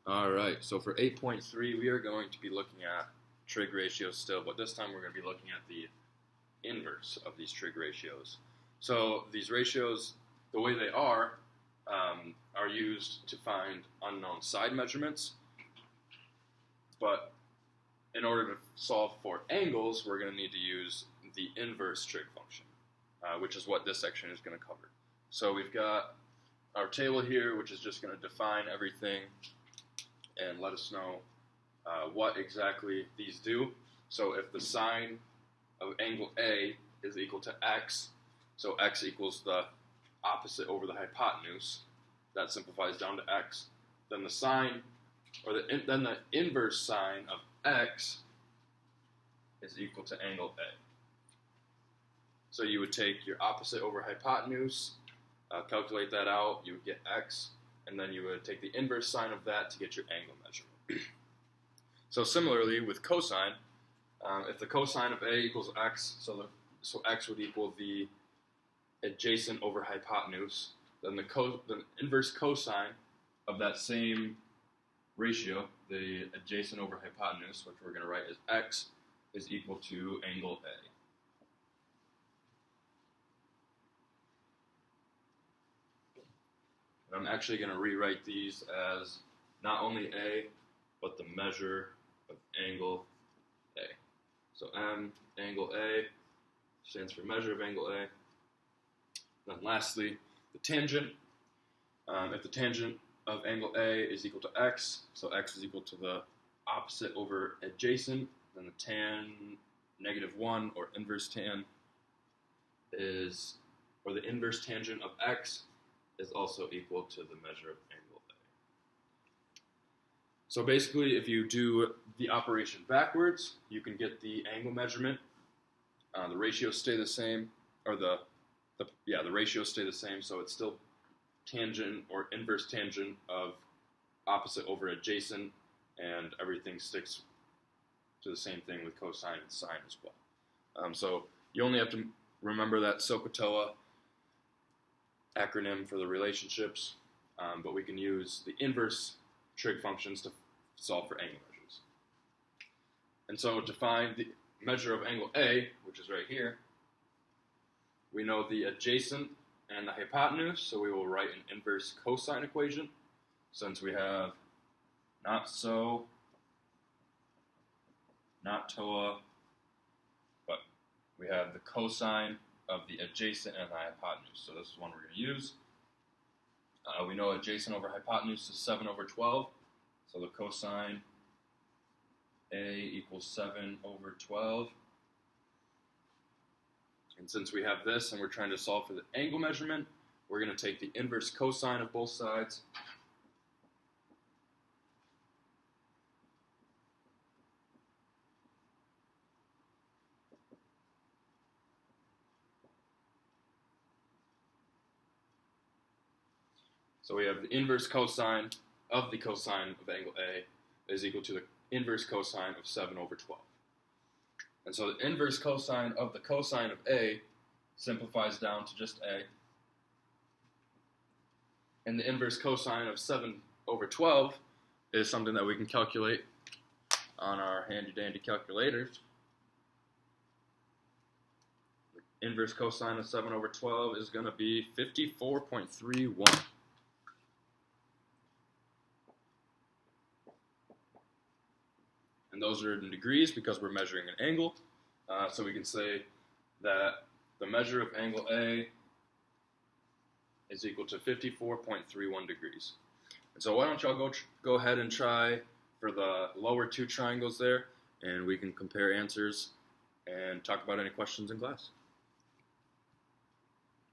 Alright, so for 8.3 we are going to be looking at trig ratios still, but this time we're going to be looking at the inverse of these trig ratios. So these ratios, the way they are used to find unknown side measurements, but in order to solve for angles, we're going to need to use the inverse trig function, which is what this section is going to cover. So we've got our table here, which is just going to define everything and let us know what exactly these do. So if the sine of angle A is equal to x, so x equals the opposite over the hypotenuse, that simplifies down to x, then the sine, or then the inverse sine of x is equal to angle A. So you would take your opposite over hypotenuse, calculate that out, you would get x, and then you would take the inverse sine of that to get your angle measurement. So similarly with cosine, if the cosine of A equals x, so x would equal the adjacent over hypotenuse, then the inverse cosine of that same ratio, the adjacent over hypotenuse, which we're going to write as x, is equal to angle A. And I'm actually going to rewrite these as not only A, but the measure of angle A. So M, angle A, stands for measure of angle A. Then lastly, the tangent. If the tangent of angle A is equal to x, so x is equal to the opposite over adjacent, then the tan -1 or inverse tan is, or the inverse tangent of x is also equal to the measure of angle A. So basically, if you do the operation backwards, you can get the angle measurement. The ratios stay the same, or the ratios stay the same, so it's still tangent or inverse tangent of opposite over adjacent, and everything sticks to the same thing with cosine and sine as well. So you only have to remember that SOHCAHTOA acronym for the relationships, but we can use the inverse trig functions to solve for angle measures. And so to find the measure of angle A, which is right here, we know the adjacent and the hypotenuse, so we will write an inverse cosine equation, since we have not SO, not TOA, but we have the cosine of the adjacent and the hypotenuse. So this is one we're going to use. We know adjacent over hypotenuse is 7 over 12, so the cosine A equals 7 over 12. And since we have this and we're trying to solve for the angle measurement, we're going to take the inverse cosine of both sides. So we have the inverse cosine of the cosine of angle A is equal to the inverse cosine of 7 over 12. And so the inverse cosine of the cosine of A simplifies down to just A. And the inverse cosine of 7 over 12 is something that we can calculate on our handy-dandy calculators. The inverse cosine of 7 over 12 is going to be 54.31. And those are in degrees because we're measuring an angle. So we can say that the measure of angle A is equal to 54.31 degrees. And so why don't y'all go ahead and try for the lower two triangles there, and we can compare answers and talk about any questions in class.